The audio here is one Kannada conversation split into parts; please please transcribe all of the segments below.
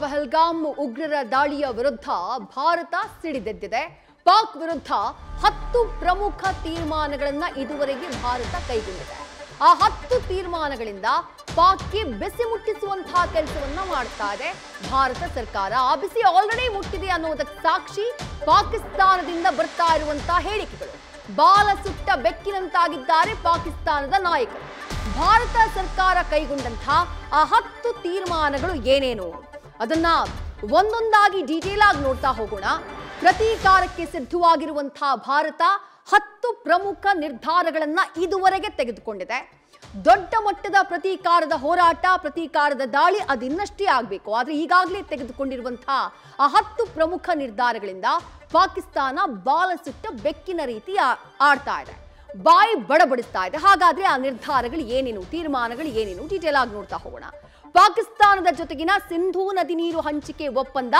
ಪಹಲ್ಗಾಮ್ ಉಗ್ರರ ದಾಳಿಯ ವಿರುದ್ಧ ಭಾರತ ಸಿಡಿದೆದ್ದಿದೆ. ಪಾಕ್ ವಿರುದ್ಧ 10 ಪ್ರಮುಖ ತೀರ್ಮಾನಗಳನ್ನು ಇದುವರೆಗೆ ಭಾರತ ಕೈಗೊಂಡಿದೆ. ಆ 10 ತೀರ್ಮಾನಗಳಿಂದ ಪಾಕ್ಗೆ ಬಿಸಿ ಮುಟ್ಟಿಸುವಂತಹ ಕೆಲಸವನ್ನ ಮಾಡ್ತಾ ಇದೆ ಭಾರತ ಸರ್ಕಾರ. ಆ ಬಿಸಿ ಆಲ್ರೆಡಿ ಮುಟ್ಟಿದೆ ಅನ್ನೋದಕ್ಕೆ ಸಾಕ್ಷಿ ಪಾಕಿಸ್ತಾನದಿಂದ ಬರ್ತಾ ಇರುವಂತಹ ಹೇಳಿಕೆಗಳು. ಬಾಲ ಸುಟ್ಟ ಬೆಕ್ಕಿನಂತಾಗಿದ್ದಾರೆ ಪಾಕಿಸ್ತಾನದ ನಾಯಕರು. ಭಾರತ ಸರ್ಕಾರ ಕೈಗೊಂಡಂತಹ ಆ 10 ತೀರ್ಮಾನಗಳು ಏನೇನು ಅದನ್ನ ಒಂದೊಂದಾಗಿ ಡೀಟೇಲ್ ಆಗಿ ನೋಡ್ತಾ ಹೋಗೋಣ. ಪ್ರತೀಕಾರಕ್ಕೆ ಸಿದ್ಧವಾಗಿರುವಂತಹ ಭಾರತ 10 ಪ್ರಮುಖ ನಿರ್ಧಾರಗಳನ್ನ ಇದುವರೆಗೆ ತೆಗೆದುಕೊಂಡಿದೆ. ದೊಡ್ಡ ಮಟ್ಟದ ಪ್ರತೀಕಾರದ ಹೋರಾಟ, ಪ್ರತೀಕಾರದ ದಾಳಿ ಅದಿನ್ನಷ್ಟೇ ಆಗಬೇಕು. ಆದರೆ ಈಗಾಗಲೇ ತೆಗೆದುಕೊಂಡಿರುವಂತಹ ಆ 10 ಪ್ರಮುಖ ನಿರ್ಧಾರಗಳಿಂದ ಪಾಕಿಸ್ತಾನ ಬಾಲ ಸುಟ್ಟ ಬೆಕ್ಕಿನ ರೀತಿ ಆಡ್ತಾ ಇದೆ, ಬಾಯಿ ಬಡಬಡಿಸ್ತಾ ಇದೆ. ಹಾಗಾದ್ರೆ ಆ ನಿರ್ಧಾರಗಳು ಏನೇನು, ತೀರ್ಮಾನಗಳು ಏನೇನು, ಡೀಟೇಲ್ ಆಗಿ ನೋಡ್ತಾ ಹೋಗೋಣ. ಪಾಕಿಸ್ತಾನದ ಜೊತೆಗಿನ ಸಿಂಧೂ ನದಿ ನೀರು ಹಂಚಿಕೆ ಒಪ್ಪಂದ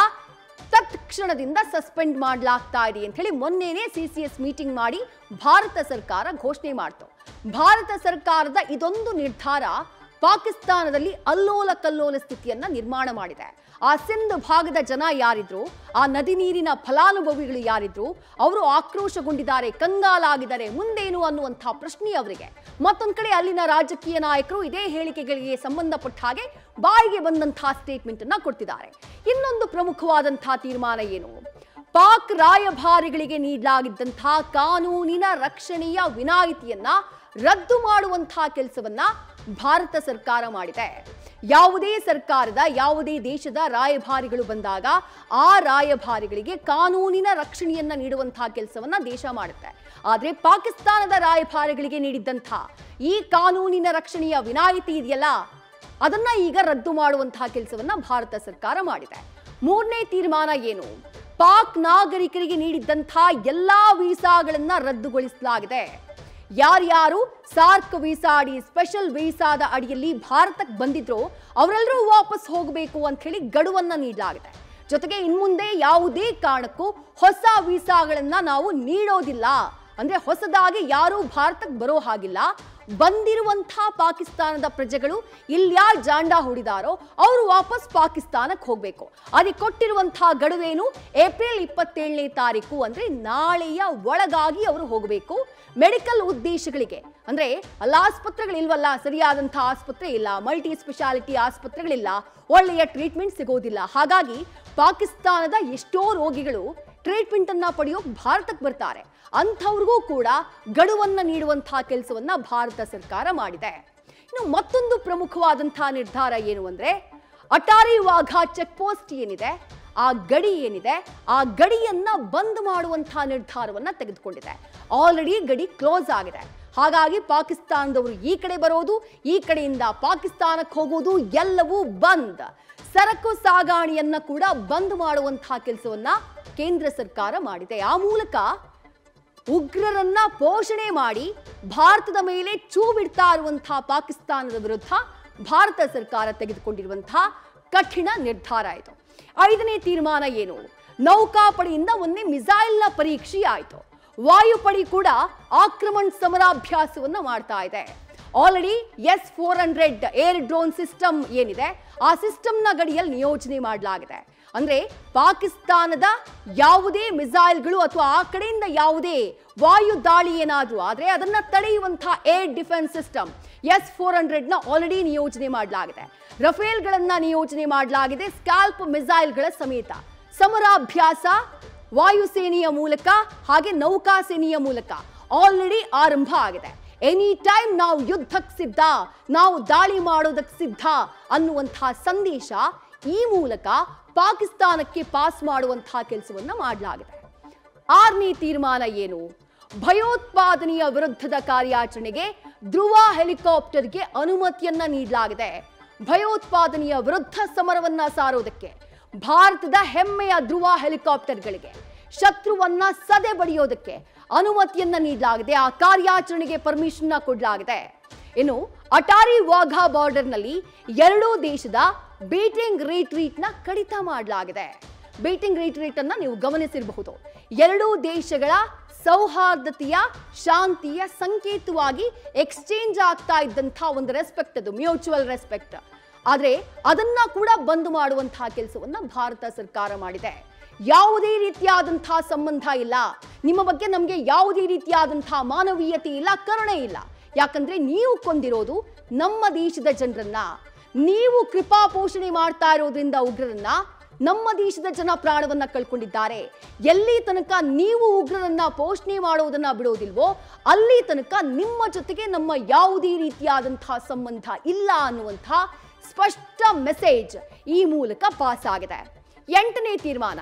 ತತ್ಕ್ಷಣದಿಂದ ಸಸ್ಪೆಂಡ್ ಮಾಡಲಾಗ್ತಾ ಇದೆ ಅಂತ ಹೇಳಿ ಮೊನ್ನೆನೇ CCS ಮೀಟಿಂಗ್ ಮಾಡಿ ಭಾರತ ಸರ್ಕಾರ ಘೋಷಣೆ ಮಾಡ್ತು. ಭಾರತ ಸರ್ಕಾರದ ಇದೊಂದು ನಿರ್ಧಾರ ಪಾಕಿಸ್ತಾನದಲ್ಲಿ ಅಲ್ಲೋಲ ಕಲ್ಲೋಲ ಸ್ಥಿತಿಯನ್ನ ನಿರ್ಮಾಣ ಮಾಡಿದೆ. ಆ ಸಿಂಧ್ ಭಾಗದ ಜನ ಯಾರಿದ್ರು, ಆ ನದಿ ನೀರಿನ ಫಲಾನುಭವಿಗಳು ಯಾರಿದ್ರು, ಅವರು ಆಕ್ರೋಶಗೊಂಡಿದ್ದಾರೆ, ಕಂಗಾಲಾಗಿದ್ದಾರೆ. ಮುಂದೇನು ಅನ್ನುವಂತಹ ಪ್ರಶ್ನೆ ಅವರಿಗೆ. ಮತ್ತೊಂದು ಕಡೆ ಅಲ್ಲಿನ ರಾಜಕೀಯ ನಾಯಕರು ಇದೇ ಹೇಳಿಕೆಗಳಿಗೆ ಸಂಬಂಧಪಟ್ಟ ಹಾಗೆ ಬಾಯಿಗೆ ಬಂದಂತಹ ಸ್ಟೇಟ್ಮೆಂಟ್ ಅನ್ನ ಕೊಡ್ತಿದ್ದಾರೆ. ಇನ್ನೊಂದು ಪ್ರಮುಖವಾದಂತಹ ತೀರ್ಮಾನ ಏನು, ಪಾಕ್ ರಾಯಭಾರಿಗಳಿಗೆ ನೀಡಲಾಗಿದ್ದಂತಹ ಕಾನೂನಿನ ರಕ್ಷಣೆಯ ವಿನಾಯಿತಿಯನ್ನ ರದ್ದು ಮಾಡುವಂತಹ ಕೆಲಸವನ್ನ ಭಾರತ ಸರ್ಕಾರ ಮಾಡಿದೆ. ಯಾವುದೇ ಸರ್ಕಾರದ, ಯಾವುದೇ ದೇಶದ ರಾಯಭಾರಿಗಳು ಬಂದಾಗ ಆ ರಾಯಭಾರಿಗಳಿಗೆ ಕಾನೂನಿನ ರಕ್ಷಣೆಯನ್ನ ನೀಡುವಂತಹ ಕೆಲಸವನ್ನ ದೇಶ ಮಾಡುತ್ತೆ. ಆದ್ರೆ ಪಾಕಿಸ್ತಾನದ ರಾಯಭಾರಿಗಳಿಗೆ ನೀಡಿದ್ದಂತಹ ಈ ಕಾನೂನಿನ ರಕ್ಷಣೆಯ ವಿನಾಯಿತಿ ಇದೆಯಲ್ಲ, ಅದನ್ನ ಈಗ ರದ್ದು ಮಾಡುವಂತಹ ಕೆಲಸವನ್ನ ಭಾರತ ಸರ್ಕಾರ ಮಾಡಿದೆ. ಮೂರನೇ ತೀರ್ಮಾನ ಏನು, ಪಾಕ್ ನಾಗರಿಕರಿಗೆ ನೀಡಿದ್ದಂತಹ ಎಲ್ಲಾ ವೀಸಾಗಳನ್ನ ರದ್ದುಗೊಳಿಸಲಾಗಿದೆ. ಯಾರ್ಯಾರು ಸಾರ್ಕ್ ವೀಸಾ ಅಡಿ, ಸ್ಪೆಷಲ್ ವೀಸಾದ ಅಡಿಯಲ್ಲಿ ಭಾರತಕ್ಕೆ ಬಂದಿದ್ರು ಅವರೆಲ್ಲರೂ ವಾಪಸ್ ಹೋಗಬೇಕು ಅಂತ ಹೇಳಿ ಗಡುವನ್ನ ನೀಡಲಾಗಿದೆ. ಜೊತೆಗೆ ಇನ್ಮುಂದೆ ಯಾವುದೇ ಕಾರಣಕ್ಕೂ ಹೊಸ ವೀಸಾಗಳನ್ನ ನಾವು ನೀಡೋದಿಲ್ಲ, ಅಂದ್ರೆ ಹೊಸದಾಗಿ ಯಾರು ಭಾರತಕ್ಕೆ ಬರೋ ಹಾಗಿಲ್ಲ. ಬಂದಿರುವಂತಹ ಪಾಕಿಸ್ತಾನದ ಪ್ರಜೆಗಳು ಇಲ್ಯಾ ಜಾಂಡ ಹೊಡಿದಾರೋ ಅವರು ವಾಪಸ್ ಪಾಕಿಸ್ತಾನಕ್ಕೆ ಹೋಗಬೇಕು. ಅದಕ್ಕೆ ಕೊಟ್ಟಿರುವಂತಹ ಗಡುವೇನು, ಏಪ್ರಿಲ್ 27ನೇ ತಾರೀಕು, ಅಂದ್ರೆ ನಾಳೆಯ ಒಳಗಾಗಿ ಅವರು ಹೋಗಬೇಕು. ಮೆಡಿಕಲ್ ಉದ್ದೇಶಗಳಿಗೆ, ಅಂದ್ರೆ ಅಲ್ಲ ಆಸ್ಪತ್ರೆಗಳಿಲ್ವಲ್ಲ, ಸರಿಯಾದಂತಹ ಆಸ್ಪತ್ರೆ ಇಲ್ಲ, ಮಲ್ಟಿ ಸ್ಪೆಷಾಲಿಟಿ ಆಸ್ಪತ್ರೆಗಳಿಲ್ಲ, ಒಳ್ಳೆಯ ಟ್ರೀಟ್ಮೆಂಟ್ ಸಿಗೋದಿಲ್ಲ. ಹಾಗಾಗಿ ಪಾಕಿಸ್ತಾನದ ಎಷ್ಟೋ ರೋಗಿಗಳು ಟ್ರೀಟ್ಮೆಂಟ್ ಅನ್ನ ಪಡೆಯೋಕೆ ಭಾರತಕ್ಕೆ ಬರ್ತಾರೆ. ಅಂಥವ್ರಿಗೂ ಕೂಡ ಗಡುವನ್ನ ನೀಡುವಂತಹ ಕೆಲಸವನ್ನ ಭಾರತ ಸರ್ಕಾರ ಮಾಡಿದೆ. ಇನ್ನು ಮತ್ತೊಂದು ಪ್ರಮುಖವಾದಂತಹ ನಿರ್ಧಾರ ಏನು ಅಂದ್ರೆ, ಅಟಾರಿ ವಾಘಾ ಚೆಕ್ ಪೋಸ್ಟ್ ಏನಿದೆ, ಆ ಗಡಿ ಏನಿದೆ, ಆ ಗಡಿಯನ್ನ ಬಂದ್ ಮಾಡುವಂತಹ ನಿರ್ಧಾರವನ್ನ ತೆಗೆದುಕೊಂಡಿದೆ. ಆಲ್ರೆಡಿ ಗಡಿ ಕ್ಲೋಸ್ ಆಗಿದೆ. ಹಾಗಾಗಿ ಪಾಕಿಸ್ತಾನದವರು ಈ ಕಡೆ ಬರೋದು, ಈ ಕಡೆಯಿಂದ ಪಾಕಿಸ್ತಾನಕ್ಕೆ ಹೋಗೋದು ಎಲ್ಲವೂ ಬಂದ್. ಸರಕು ಸಾಗಾಣಿಯನ್ನ ಕೂಡ ಬಂದ್ ಮಾಡುವಂತಹ ಕೆಲಸವನ್ನ ಕೇಂದ್ರ ಸರ್ಕಾರ ಮಾಡಿದೆ. ಆ ಮೂಲಕ ಉಗ್ರರನ್ನ ಪೋಷಣೆ ಮಾಡಿ ಭಾರತದ ಮೇಲೆ ಚೂ ಬಿಡ್ತಾ ಇರುವಂತಹ ಪಾಕಿಸ್ತಾನದ ವಿರುದ್ಧ ಭಾರತ ಸರ್ಕಾರ ತೆಗೆದುಕೊಂಡಿರುವಂತಹ ಕಠಿಣ ನಿರ್ಧಾರ ಇದು. 5ನೇ ತೀರ್ಮಾನ ಏನು, ನೌಕಾಪಡೆಯಿಂದ ಮೊನ್ನೆ ಮಿಸೈಲ್ನ ಪರೀಕ್ಷೆ ಆಯಿತು. ವಾಯುಪಡೆ ಕೂಡ ಆಕ್ರಮಣ ಸಮರಾಭ್ಯಾಸವನ್ನ ಮಾಡ್ತಾ ಇದೆ. Already S-400 air drone system ಏನಿದೆ, ಆ ಸಿಸ್ಟಮ್ನ ಗಡಿಯಲ್ಲಿ ನಿಯೋಜನೆ ಮಾಡಲಾಗಿದೆ. ಅಂದ್ರೆ ಪಾಕಿಸ್ತಾನದ ಯಾವುದೇ ಮಿಸೈಲ್ಗಳು ಅಥವಾ ಆ ಕಡೆಯಿಂದ ಯಾವುದೇ ವಾಯು ದಾಳಿ ಏನಾದರೂ ಆದ್ರೆ ಅದನ್ನ ತಡೆಯುವಂತಹ ಏರ್ ಡಿಫೆನ್ಸ್ ಸಿಸ್ಟಮ್ S-400ನ ಆಲ್ರೆಡಿ ನಿಯೋಜನೆ ಮಾಡಲಾಗಿದೆ. ರಫೇಲ್ಗಳನ್ನ ನಿಯೋಜನೆ ಮಾಡಲಾಗಿದೆ. ಸ್ಕ್ಯಾಲ್ಪ್ ಮಿಸೈಲ್ಗಳ ಸಮೇತ ಸಮರಾಭ್ಯಾಸ ವಾಯುಸೇನೆಯ ಮೂಲಕ ಹಾಗೆ ನೌಕಾಸೇನೆಯ ಮೂಲಕ ಆಲ್ರೆಡಿ ಆರಂಭ ಆಗಿದೆ. ಎನಿ ಟೈಮ್ ನಾವು ಯುದ್ಧಕ್ಕೆ ಸಿದ್ಧ, ನಾವು ದಾಳಿ ಮಾಡೋದಕ್ಕೆ ಸಿದ್ಧ ಅನ್ನುವಂತಹ ಸಂದೇಶ ಈ ಮೂಲಕ ಪಾಕಿಸ್ತಾನಕ್ಕೆ ಪಾಸ್ ಮಾಡುವಂತಹ ಕೆಲಸವನ್ನ ಮಾಡಲಾಗಿದೆ. 6ನೇ ತೀರ್ಮಾನ ಏನು, ಭಯೋತ್ಪಾದನೆಯ ವಿರುದ್ಧದ ಕಾರ್ಯಾಚರಣೆಗೆ ಧ್ರುವ ಹೆಲಿಕಾಪ್ಟರ್ಗೆ ಅನುಮತಿಯನ್ನ ನೀಡಲಾಗಿದೆ. ಭಯೋತ್ಪಾದನೆಯ ವಿರುದ್ಧ ಸಮರವನ್ನ ಸಾರೋದಕ್ಕೆ ಭಾರತದ ಹೆಮ್ಮೆಯ ಧ್ರುವ ಹೆಲಿಕಾಪ್ಟರ್ಗಳಿಗೆ ಶತ್ರುವನ್ನ ಸದೆ ಬಡಿಯೋದಕ್ಕೆ ಅನುಮತಿಯನ್ನ ನೀಡಲಾಗಿದೆ. ಆ ಕಾರ್ಯಾಚರಣೆಗೆ ಪರ್ಮಿಷನ್ ಕೊಡಲಾಗಿದೆ. ಇನ್ನು ಅಟಾರಿ ವಾಘಾ ಬಾರ್ಡರ್ನಲ್ಲಿ ಎರಡೂ ದೇಶದ ಬೀಟಿಂಗ್ ರಿಟ್ರೀಟ್ ನ ಕಡಿತ ಮಾಡಲಾಗಿದೆ. ಬೀಟಿಂಗ್ ರಿಟ್ರೀಟ್ ಅನ್ನ ನೀವು ಗಮನಿಸಿರಬಹುದು. ಎರಡೂ ದೇಶಗಳ ಸೌಹಾರ್ದತೆಯ, ಶಾಂತಿಯ ಸಂಕೇತವಾಗಿ ಎಕ್ಸ್ಚೇಂಜ್ ಆಗ್ತಾ ಇದ್ದಂತಹ ಒಂದು ರೆಸ್ಪೆಕ್ಟ್, ಅದು ಮ್ಯೂಚುವಲ್ ರೆಸ್ಪೆಕ್ಟ್, ಆದರೆ ಅದನ್ನ ಕೂಡ ಬಂದ್ ಮಾಡುವಂತಹ ಕೆಲಸವನ್ನ ಭಾರತ ಸರ್ಕಾರ ಮಾಡಿದೆ. ಯಾವುದೇ ರೀತಿಯಾದಂತಹ ಸಂಬಂಧ ಇಲ್ಲ, ನಿಮ್ಮ ಬಗ್ಗೆ ನಮಗೆ ಯಾವುದೇ ರೀತಿಯಾದಂತಹ ಮಾನವೀಯತೆ ಇಲ್ಲ, ಕರುಣೆ ಇಲ್ಲ. ಯಾಕಂದ್ರೆ ನೀವು ಕೊಂದಿರೋದು ನಮ್ಮ ದೇಶದ ಜನರನ್ನ, ನೀವು ಕೃಪಾ ಪೋಷಣೆ ಮಾಡ್ತಾ ಇರೋದ್ರಿಂದ ಉಗ್ರರನ್ನ ನಮ್ಮ ದೇಶದ ಜನ ಪ್ರಾಣವನ್ನ ಕಳ್ಕೊಂಡಿದ್ದಾರೆ. ಎಲ್ಲಿ ತನಕ ನೀವು ಉಗ್ರರನ್ನ ಪೋಷಣೆ ಮಾಡೋದನ್ನ ಬಿಡೋದಿಲ್ವೋ ಅಲ್ಲಿ ತನಕ ನಿಮ್ಮ ಜೊತೆಗೆ ನಮ್ಮ ಯಾವುದೇ ರೀತಿಯಾದಂತಹ ಸಂಬಂಧ ಇಲ್ಲ ಅನ್ನುವಂತಹ ಸ್ಪಷ್ಟ ಮೆಸೇಜ್ ಈ ಮೂಲಕ ಪಾಸ್ ಆಗಿದೆ. 8ನೇ ತೀರ್ಮಾನ,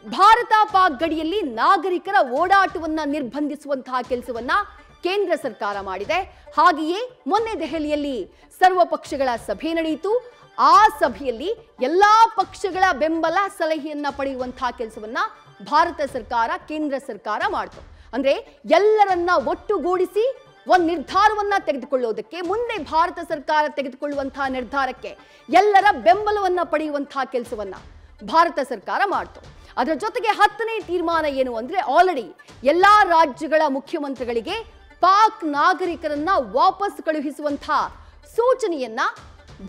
ಭಾರತ ಪಾಕ್ ಗಡಿಯಲ್ಲಿ ನಾಗರಿಕರ ಓಡಾಟವನ್ನ ನಿರ್ಬಂಧಿಸುವಂತಹ ಕೆಲಸವನ್ನ ಕೇಂದ್ರ ಸರ್ಕಾರ ಮಾಡಿದೆ. ಹಾಗೆಯೇ ಮೊನ್ನೆ ದೆಹಲಿಯಲ್ಲಿ ಸರ್ವ ಪಕ್ಷಗಳ ಸಭೆ ನಡೆಯಿತು. ಆ ಸಭೆಯಲ್ಲಿ ಎಲ್ಲಾ ಪಕ್ಷಗಳ ಬೆಂಬಲ ಸಲಹೆಯನ್ನ ಪಡೆಯುವಂತಹ ಕೆಲಸವನ್ನ ಭಾರತ ಸರ್ಕಾರ, ಕೇಂದ್ರ ಸರ್ಕಾರ ಮಾಡಿತು. ಅಂದ್ರೆ ಎಲ್ಲರನ್ನ ಒಟ್ಟುಗೂಡಿಸಿ ಒಂದು ನಿರ್ಧಾರವನ್ನ ತೆಗೆದುಕೊಳ್ಳೋದಕ್ಕೆ, ಮುಂದೆ ಭಾರತ ಸರ್ಕಾರ ತೆಗೆದುಕೊಳ್ಳುವಂತಹ ನಿರ್ಧಾರಕ್ಕೆ ಎಲ್ಲರ ಬೆಂಬಲವನ್ನ ಪಡೆಯುವಂತಹ ಕೆಲಸವನ್ನ ಭಾರತ ಸರ್ಕಾರ ಮಾಡಿತು. ಅದರ ಜೊತೆಗೆ 10ನೇ ತೀರ್ಮಾನ ಏನು ಅಂದ್ರೆ, ಆಲ್ರೆಡಿ ಎಲ್ಲಾ ರಾಜ್ಯಗಳ ಮುಖ್ಯಮಂತ್ರಿಗಳಿಗೆ ಪಾಕ್ ನಾಗರಿಕರನ್ನ ವಾಪಸ್ ಕಳುಹಿಸುವಂತಹ ಸೂಚನೆಯನ್ನ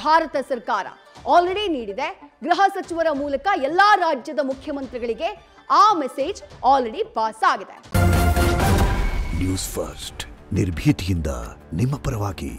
ಭಾರತ ಸರ್ಕಾರ ಆಲ್ರೆಡಿ ನೀಡಿದೆ. ಗೃಹ ಸಚಿವರ ಮೂಲಕ ಎಲ್ಲಾ ರಾಜ್ಯದ ಮುಖ್ಯಮಂತ್ರಿಗಳಿಗೆ ಆ ಮೆಸೇಜ್ ಆಲ್ರೆಡಿ ಪಾಸ್ ಆಗಿದೆ. ನ್ಯೂಸ್ ಫಸ್ಟ್, ನಿರ್ಭೀತಿಯಿಂದ ನಿಮ್ಮ ಪರವಾಗಿ.